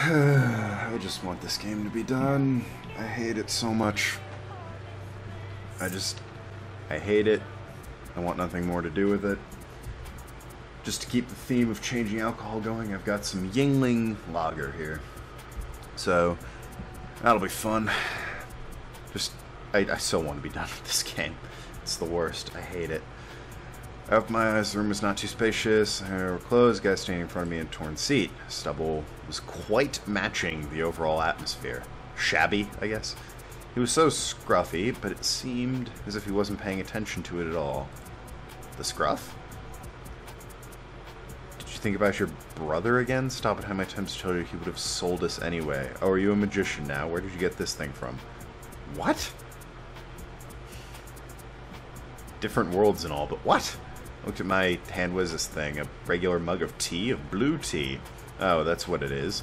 I just want this game to be done. I hate it so much. I hate it. I want nothing more to do with it. Just to keep the theme of changing alcohol going, I've got some Yingling lager here. So, that'll be fun. I so want to be done with this game. It's the worst. I hate it. I opened my eyes, the room was not too spacious. There were clothes, guy standing in front of me in a torn seat. Stubble was quite matching the overall atmosphere. Shabby, I guess. He was so scruffy, but it seemed as if he wasn't paying attention to it at all. The scruff? Did you think about your brother again? Stop at how my attempts told you he would have sold us anyway. Oh, are you a magician now? Where did you get this thing from? What? Different worlds and all, but what? Looked at my hand, what is this thing? A regular mug of tea? Of blue tea? Oh, that's what it is.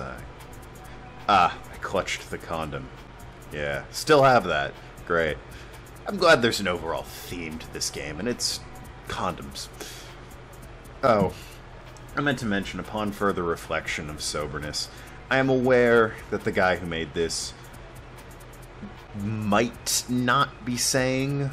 I clutched the condom. Yeah, still have that. Great. I'm glad there's an overall theme to this game, and it's condoms. Oh, I meant to mention, upon further reflection of soberness, I am aware that the guy who made this might not be saying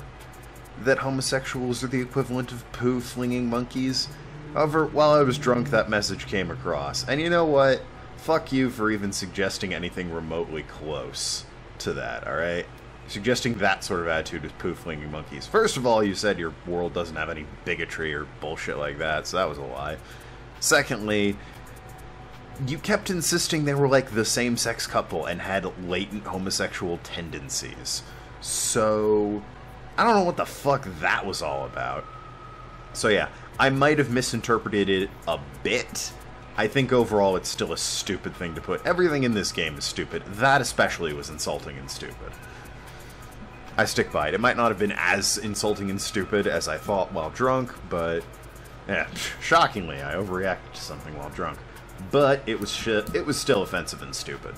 that homosexuals are the equivalent of poo-flinging monkeys. However, while I was drunk, that message came across. And you know what? Fuck you for even suggesting anything remotely close to that, alright? Suggesting that sort of attitude is poo-flinging monkeys. First of all, you said your world doesn't have any bigotry or bullshit like that, so that was a lie. Secondly, you kept insisting they were like the same-sex couple and had latent homosexual tendencies. So I don't know what the fuck that was all about. So yeah, I might have misinterpreted it a bit. I think overall it's still a stupid thing to put. Everything in this game is stupid. That especially was insulting and stupid. I stick by it. It might not have been as insulting and stupid as I thought while drunk, but yeah, shockingly, I overreacted to something while drunk. But it was still offensive and stupid.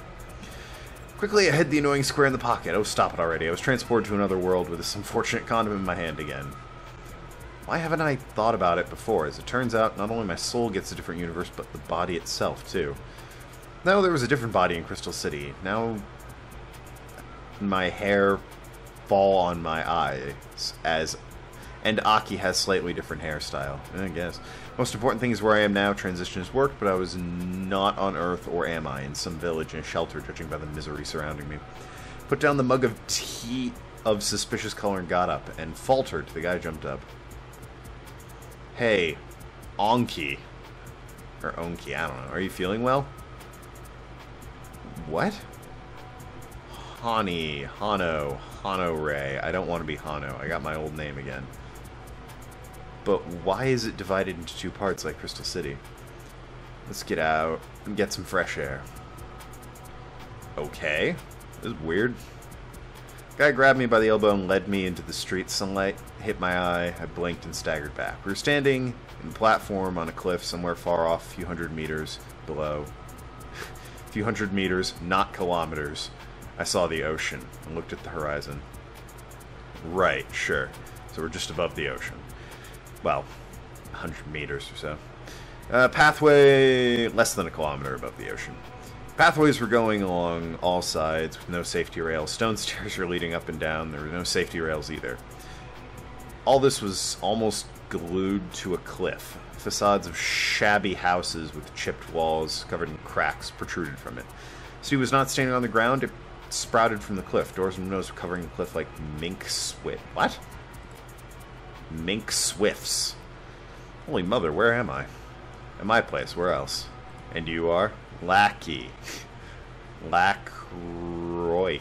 Quickly, I hid the annoying square in the pocket. Oh, stop it already. I was transported to another world with this unfortunate condom in my hand again. Why haven't I thought about it before? As it turns out, not only my soul gets a different universe, but the body itself, too. No, there was a different body in Crystal City. Now, my hair fall on my eyes, and Aki has slightly different hairstyle, I guess. Most important thing is where I am now. Transition has worked, but I was not on Earth, or am I? In some village in a shelter, judging by the misery surrounding me. Put down the mug of tea of suspicious color and got up, and faltered. The guy jumped up. Hey, Onki. Or Onki, I don't know. Are you feeling well? What? Hano Ray. I don't want to be Hano. I got my old name again. But why is it divided into two parts like Crystal City? Let's get out and get some fresh air. Okay. This is weird. Guy grabbed me by the elbow and led me into the street. Sunlight hit my eye. I blinked and staggered back. We were standing in a platform on a cliff somewhere far off, a few hundred meters below. A few hundred meters, not kilometers. I saw the ocean and looked at the horizon. Right, sure. So we're just above the ocean. Well, 100 meters or so. Pathway less than a kilometer above the ocean. Pathways were going along all sides with no safety rails. Stone stairs were leading up and down. There were no safety rails either. All this was almost glued to a cliff. Facades of shabby houses with chipped walls covered in cracks protruded from it. So he was not standing on the ground. It sprouted from the cliff. Doors and windows were covering the cliff like mink swift. What? Mink swifts. Holy mother, where am I? At my place, where else? And you are? Lackey. Roix.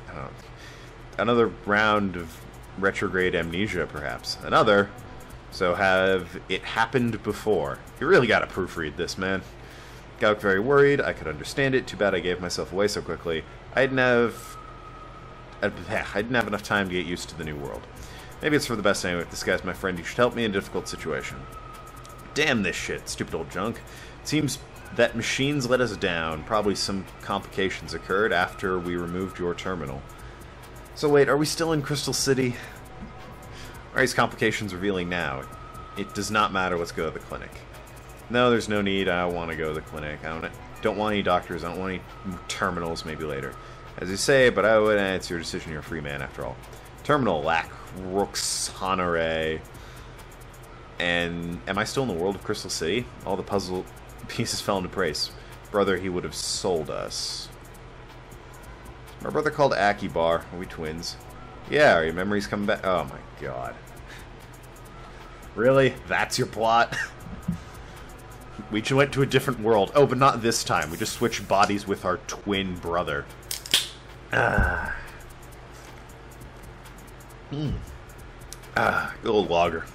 I don't know. Another round of retrograde amnesia, perhaps. Another. So have it happened before? You really gotta proofread this, man. Got very worried. I could understand it. Too bad I gave myself away so quickly. I didn't have enough time to get used to the new world. Maybe it's for the best anyway. If this guy's my friend, you should help me in a difficult situation. Damn this shit, stupid old junk. It seems that machines let us down. Probably some complications occurred after we removed your terminal. So wait, are we still in Crystal City? Are these complications revealing now? It does not matter, let's go to the clinic. No, there's no need. I want to go to the clinic. I don't want any doctors. I don't want any terminals. Maybe later. As you say, but it's your decision. You're a free man after all. Terminal, lack, rooks, honore. And am I still in the world of Crystal City? All the puzzle pieces fell into place. Brother, he would have sold us. My brother called Akibar. Are we twins? Yeah, are your memories coming back? Oh my god. Really? That's your plot? We went to a different world. Oh, but not this time. We just switched bodies with our twin brother. Ah. Good old logger.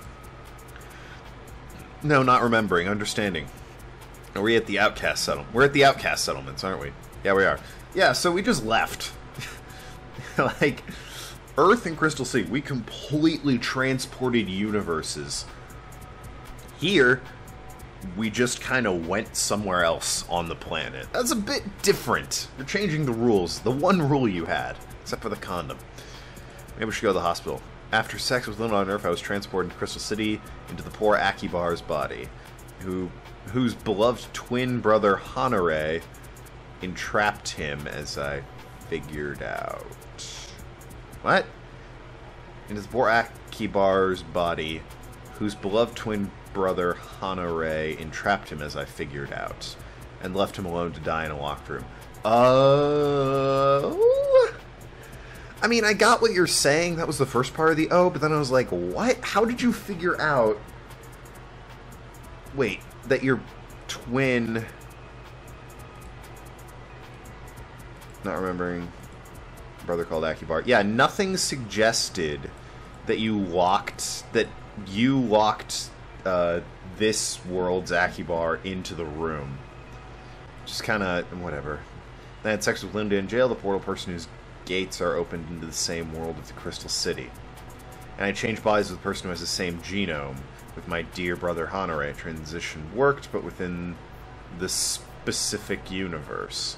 No, not remembering. Understanding. Are we at the outcast settlement? We're at the outcast settlements, aren't we? Yeah, we are. Yeah, so we just left. Like, Earth and Crystal City, we completely transported universes. Here, we just kind of went somewhere else on the planet. That's a bit different. You're changing the rules. The one rule you had, except for the condom. Maybe we should go to the hospital. After sex with Luna on Earth, I was transported to Crystal City into the poor Akibar's body, whose beloved twin brother Honore entrapped him, as I figured out. What? Into the poor Akibar's body, whose beloved twin brother Honore entrapped him, as I figured out, and left him alone to die in a locked room. I mean, I got what you're saying. That was the first part of the but then I was like, what? How did you figure out... Wait, that your twin... Not remembering... Brother called Akibar. Yeah, nothing suggested that you locked... this world's Akibar into the room. Just kind of... whatever. Then I had sex with Linda in jail, the portal person whose gates are opened into the same world of the Crystal City. And I changed bodies with the person who has the same genome with my dear brother Honore. Transition worked, but within the specific universe.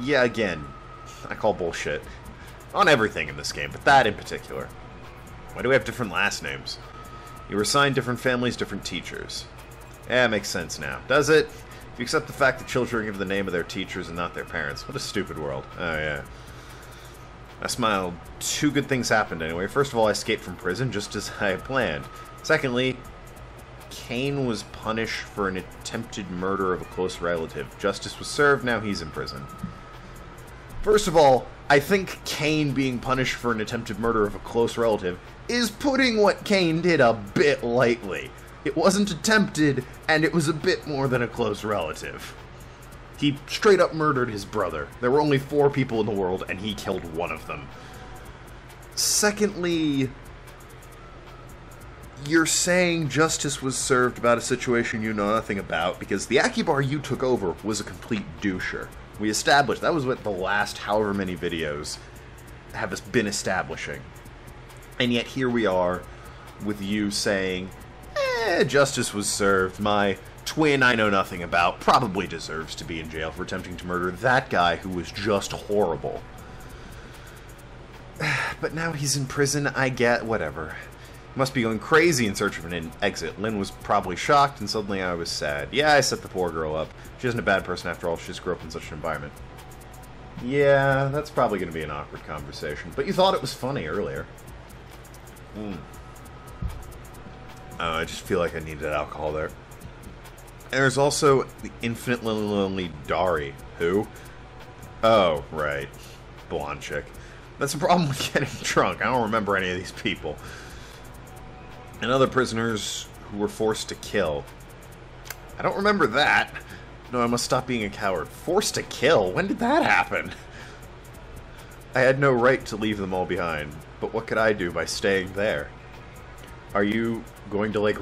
Yeah, again, I call bullshit on everything in this game, but that in particular. Why do we have different last names? You were assigned different families, different teachers. Yeah, it makes sense now. Does it? If you accept the fact that children give the name of their teachers and not their parents. What a stupid world. Oh, yeah. I smiled. Two good things happened anyway. First of all, I escaped from prison, just as I had planned. Secondly, Kane was punished for an attempted murder of a close relative. Justice was served, now he's in prison. First of all, I think Kane being punished for an attempted murder of a close relative is putting what Kane did a bit lightly. It wasn't attempted, and it was a bit more than a close relative. He straight up murdered his brother. There were only 4 people in the world, and he killed one of them. Secondly, you're saying justice was served about a situation you know nothing about, because the Akibar you took over was a complete doucher. We established, that was what the last however many videos have been establishing. And yet here we are, with you saying, justice was served, my twin I know nothing about probably deserves to be in jail for attempting to murder that guy who was just horrible. But now he's in prison, I get, whatever. He must be going crazy in search of an exit. Lynn was probably shocked, and suddenly I was sad. Yeah, I set the poor girl up. She isn't a bad person after all, she just grew up in such an environment. Yeah, that's probably going to be an awkward conversation. But you thought it was funny earlier. I just feel like I needed alcohol there. And there's also the infinitely lonely Dari. Who? Oh, right. Blonde chick. That's the problem with getting drunk. I don't remember any of these people. And other prisoners who were forced to kill. I don't remember that. No, I must stop being a coward. Forced to kill? When did that happen? I had no right to leave them all behind. But what could I do by staying there? Are you going to, like,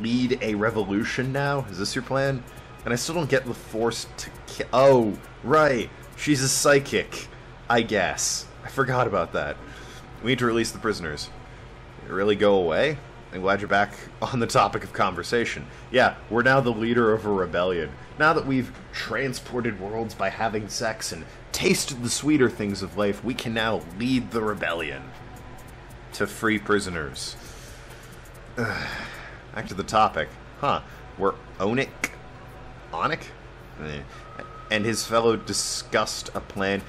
lead a revolution now? Is this your plan? And I still don't get the force to kill. Oh, right. She's a psychic, I guess. I forgot about that. We need to release the prisoners. Did it really go away? I'm glad you're back on the topic of conversation. Yeah, we're now the leader of a rebellion. Now that we've transported worlds by having sex and tasted the sweeter things of life, we can now lead the rebellion to free prisoners. Back to the topic. Huh. where Onik? And his fellow discussed a plan.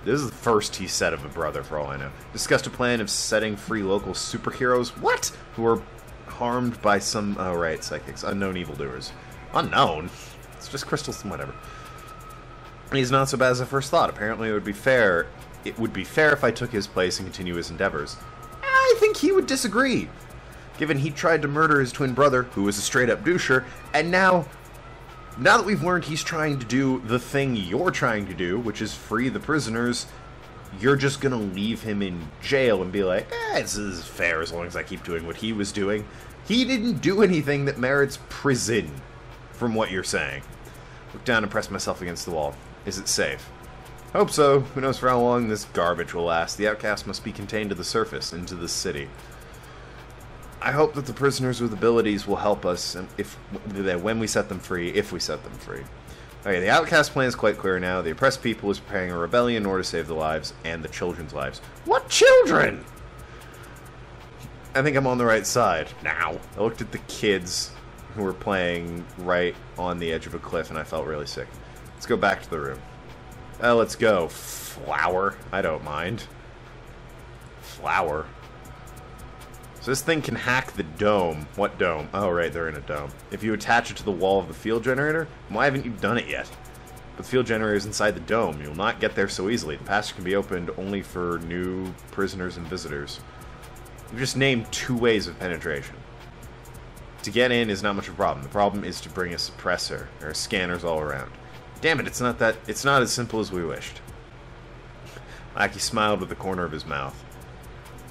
This is the first he said of a brother, for all I know. Discussed a plan of setting free local superheroes. What? Who were harmed by some... Oh, right, psychics. Unknown evildoers. Unknown? It's just crystals and whatever. He's not so bad as I first thought. Apparently it would be fair. It would be fair if I took his place and continue his endeavors. I think he would disagree, given he tried to murder his twin brother, who was a straight-up doucher, and now that we've learned he's trying to do the thing you're trying to do, which is free the prisoners, you're just gonna leave him in jail and be like, this is fair as long as I keep doing what he was doing. He didn't do anything that merits prison, from what you're saying. Look down and press myself against the wall. Is it safe? Hope so. Who knows for how long this garbage will last. The outcast must be contained to the surface, into the city. I hope that the prisoners with abilities will help us when we set them free, if we set them free. Okay, the outcast plan is quite clear now. The oppressed people is preparing a rebellion in order to save the lives and the children's lives. What children? I think I'm on the right side now. I looked at the kids who were playing right on the edge of a cliff and I felt really sick. Let's go back to the room. Let's go. Flower. I don't mind. Flower. So this thing can hack the dome. What dome? Oh, right, they're in a dome. If you attach it to the wall of the field generator, why haven't you done it yet? But the field generator is inside the dome. You'll not get there so easily. The passage can be opened only for new prisoners and visitors. You've just named 2 ways of penetration. To get in is not much of a problem. The problem is to bring a suppressor. There are scanners all around. Damn it, it's not as simple as we wished. Lackey smiled with the corner of his mouth.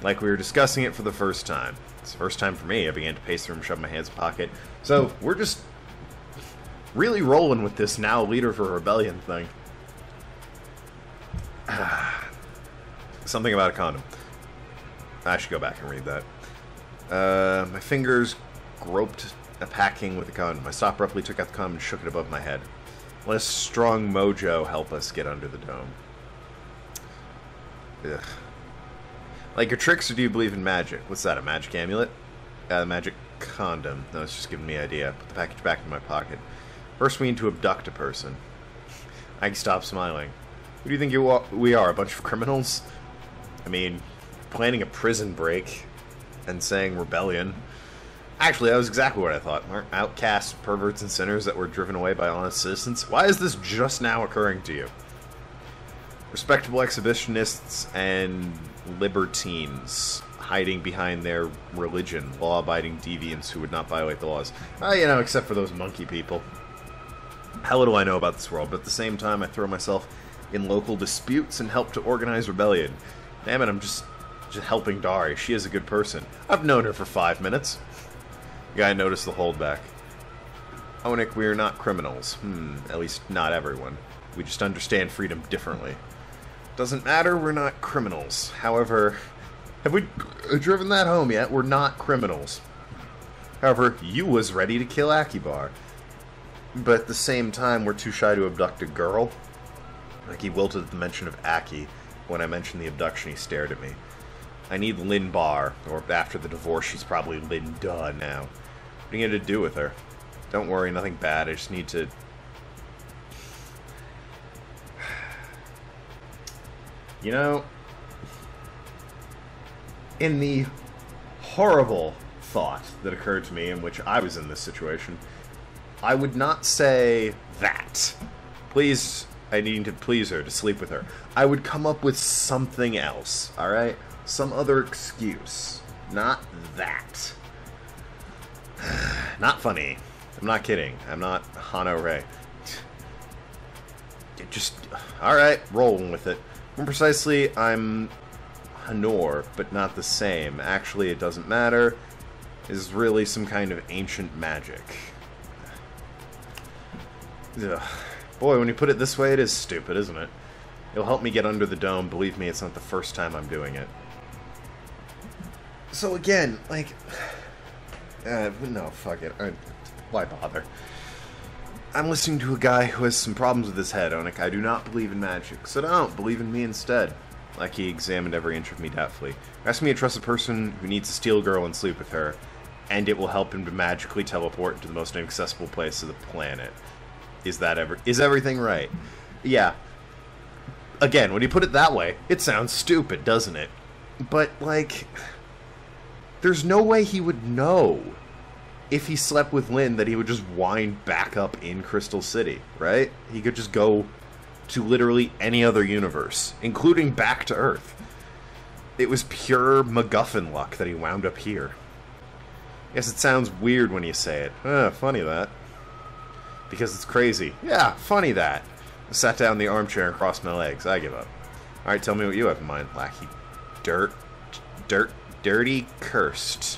Like we were discussing it for the first time. It's the first time for me. I began to pace through and shove my hands in my pocket. So, we're just really rolling with this now leader for a rebellion thing. Something about a condom. I should go back and read that. My fingers groped a packing with a condom. I stopped abruptly, took out the condom, and shook it above my head. Let a strong mojo help us get under the dome. Ugh. Like your tricks, or do you believe in magic? What's that, a magic amulet? A magic condom. No, it's just giving me an idea. Put the package back in my pocket. First, we need to abduct a person. I can stop smiling. Who do you think we are, a bunch of criminals? I mean, planning a prison break and saying rebellion. Actually, that was exactly what I thought. Aren't outcasts, perverts, and sinners that were driven away by honest citizens? Why is this just now occurring to you? Respectable exhibitionists and libertines hiding behind their religion, law-abiding deviants who would not violate the laws. You know, except for those monkey people. How little I know about this world, but at the same time I throw myself in local disputes and help to organize rebellion. Damn it, I'm just helping Dari. She is a good person. I've known her for 5 minutes. The guy noticed the holdback. Onik, we are not criminals. At least not everyone. We just understand freedom differently. Doesn't matter, we're not criminals. However, have we driven that home yet? We're not criminals. However, you was ready to kill Akibar. But at the same time, we're too shy to abduct a girl. Like he wilted at the mention of Aki. When I mentioned the abduction, he stared at me. I need Lynn Barr, or after the divorce, she's probably Linda now. What are you going to do with her? Don't worry, nothing bad, I just need to... You know, in the horrible thought that occurred to me in which I was in this situation, I would not say that. Please, I need to please her, to sleep with her. I would come up with something else, alright? Some other excuse. Not that. Not funny. I'm not kidding. I'm not Hano Ray. Just, alright, rolling with it. More precisely, I'm Hanor, but not the same. Actually, it doesn't matter. Is really some kind of ancient magic. Ugh. Boy, when you put it this way, it is stupid, isn't it? It'll help me get under the dome. Believe me, it's not the first time I'm doing it. So again, like... no, fuck it. Why bother? I'm listening to a guy who has some problems with his head, Onik. I do not believe in magic, so don't. Believe in me instead. Like he examined every inch of me doubtfully. Ask me to trust a person who needs to steal a girl and sleep with her, and it will help him to magically teleport to the most inaccessible place of the planet. Is everything right? Yeah. Again, when you put it that way, it sounds stupid, doesn't it? But, like, there's no way he would know if he slept with Lynn that he would just wind back up in Crystal City, right? He could just go to literally any other universe, including back to Earth. It was pure MacGuffin luck that he wound up here. Yes, it sounds weird when you say it. Funny that. Because it's crazy. Yeah, funny that. I sat down in the armchair and crossed my legs. I give up. Alright, tell me what you have in mind, Lackey. Dirty, cursed.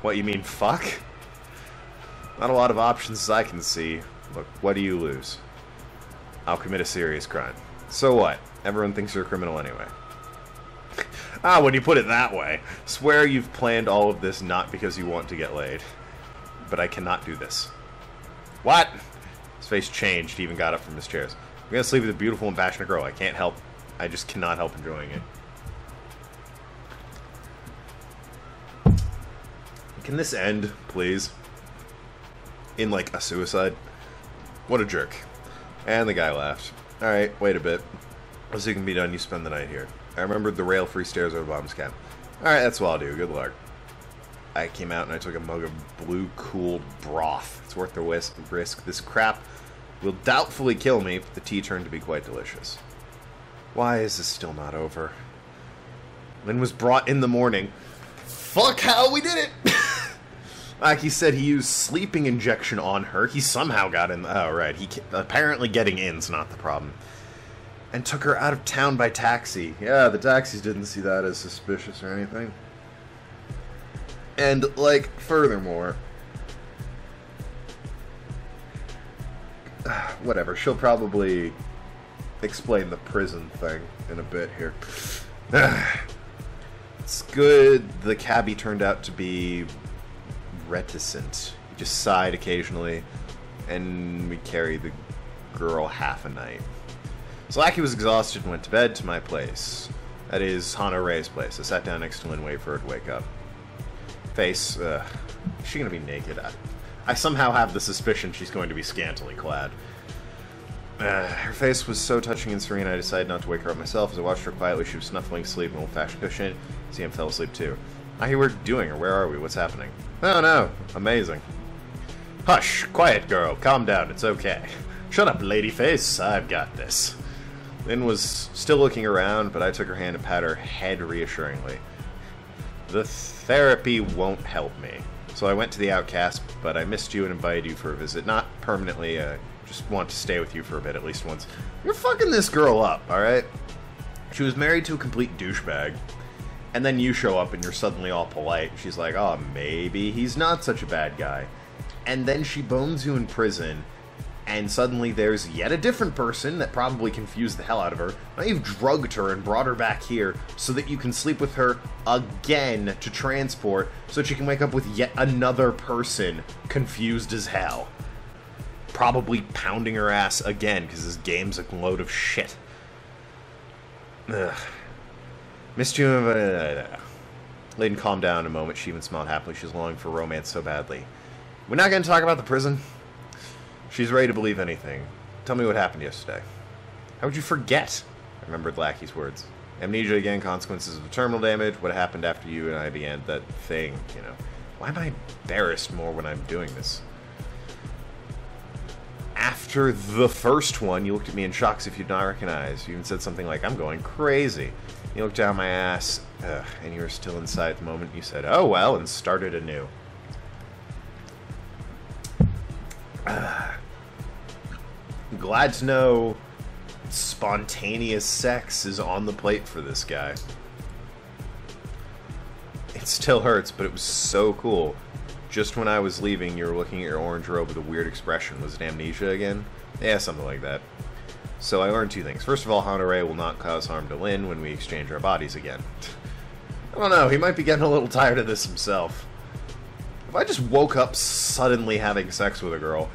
What, you mean fuck? Not a lot of options as I can see. Look, what do you lose? I'll commit a serious crime. So what? Everyone thinks you're a criminal anyway. When you put it that way. Swear you've planned all of this not because you want to get laid. But I cannot do this. What? His face changed. He even got up from his chairs. I'm gonna sleep with a beautiful and passionate girl. I can't help. I just cannot help enjoying it. Can this end, please? In, like, a suicide? What a jerk. And the guy laughed. Alright, wait a bit. Once you can be done, you spend the night here. I remembered the rail-free stairs over Bottom's cabin. Alright, that's what I'll do. Good luck. I came out and I took a mug of blue cooled broth. It's worth the risk. This crap will doubtfully kill me, but the tea turned to be quite delicious. Why is this still not over? Lynn was brought in the morning. Fuck how we did it! Like he said, he used sleeping injection on her. He somehow got in. Oh, right. Apparently getting in's not the problem. And took her out of town by taxi. Yeah, the taxis didn't see that as suspicious or anything. And, like, furthermore... whatever, she'll probably explain the prison thing in a bit here. It's good the cabbie turned out to be reticent. He just sighed occasionally, and we carried the girl half a night. Slacky was exhausted and went to bed to my place. That is, Hana Ray's place. I sat down next to Lynn, waited for her to wake up. Face, is she gonna be naked? I somehow have the suspicion she's going to be scantily clad. Her face was so touching and serene, I decided not to wake her up myself. As I watched her quietly, she was snuffling asleep in an old-fashioned cushion. CM fell asleep too. I hear we're doing her. Where are we? What's happening? Oh no. Amazing. Hush. Quiet, girl. Calm down. It's okay. Shut up, ladyface. I've got this. Lynn was still looking around, but I took her hand and pat her head reassuringly. The therapy won't help me. So I went to the Outcast, but I missed you and invited you for a visit. Not permanently, just want to stay with you for a bit at least once. You're fucking this girl up, alright? She was married to a complete douchebag. And then you show up and you're suddenly all polite. She's like, oh, maybe he's not such a bad guy. And then she bones you in prison. And suddenly there's yet a different person that probably confused the hell out of her. Now you've drugged her and brought her back here so that you can sleep with her again to transport so that she can wake up with yet another person confused as hell. Probably pounding her ass again because this game's a load of shit. Ugh. Missed you. Layden calmed down a moment. She even smiled happily. She was longing for romance so badly. We're not going to talk about the prison? She's ready to believe anything. Tell me what happened yesterday. How would you forget? I remembered Lackey's words. Amnesia again, consequences of the terminal damage, what happened after you and I began that thing, you know. Why am I embarrassed more when I'm doing this? After the first one, you looked at me in shock as if you'd not recognize. You even said something like, I'm going crazy. You looked down my ass, and you were still inside at the moment. You said, oh well, and started anew. Glad to know spontaneous sex is on the plate for this guy. It still hurts, but it was so cool. Just when I was leaving, you were looking at your orange robe with a weird expression. Was it amnesia again? Yeah, something like that. So I learned two things. First of all, Hanare will not cause harm to Lynn when we exchange our bodies again. I don't know, he might be getting a little tired of this himself. If I just woke up suddenly having sex with a girl,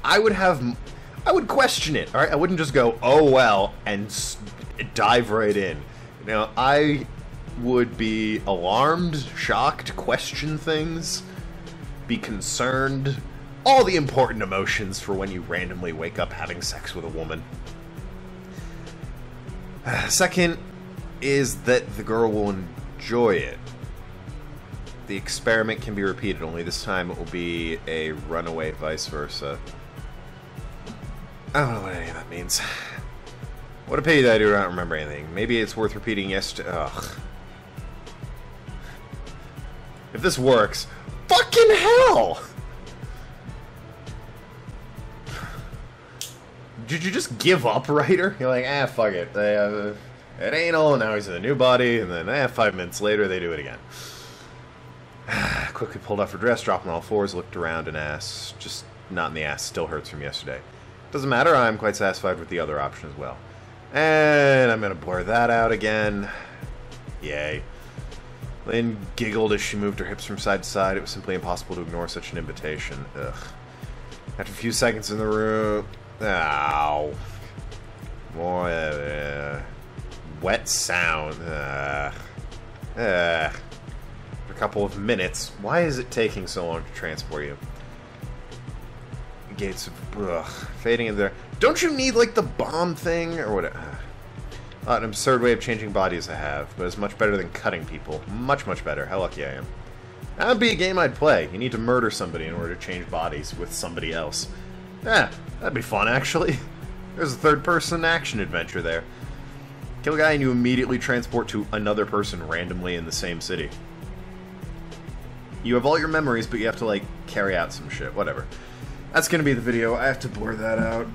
I would question it, alright? I wouldn't just go, oh well, and dive right in. You know, I would be alarmed, shocked, question things. be concerned. All the important emotions for when you randomly wake up having sex with a woman. Second is that the girl will enjoy it. The experiment can be repeated, only this time it will be a runaway vice versa. I don't know what any of that means. What a pity that I do not remember anything. Maybe it's worth repeating ugh. If this works, fucking hell! Did you just give up, writer? You're like, fuck it. They have an anal, now he's in a new body, and then 5 minutes later they do it again. Quickly pulled off her dress, dropped on all fours, looked around and asked, just not in the ass, still hurts from yesterday. Doesn't matter, I'm quite satisfied with the other option as well. And I'm gonna blur that out again. Yay. Lynn giggled as she moved her hips from side to side. It was simply impossible to ignore such an invitation. Ugh. After a few seconds in the room... Ow. More, wet sound. A couple of minutes. Why is it taking so long to transport you? Gates of fading in there. Don't you need like the bomb thing or whatever? An absurd way of changing bodies I have, but it's much better than cutting people. Much, much better. How lucky I am. That would be a game I'd play. You need to murder somebody in order to change bodies with somebody else. That'd be fun actually. There's a third-person action adventure there. Kill a guy and you immediately transport to another person randomly in the same city. You have all your memories, but you have to, like, carry out some shit. Whatever. That's gonna be the video. I have to blur that out.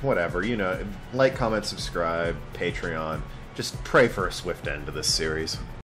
Whatever, you know. Like, comment, subscribe, Patreon. Just pray for a swift end to this series.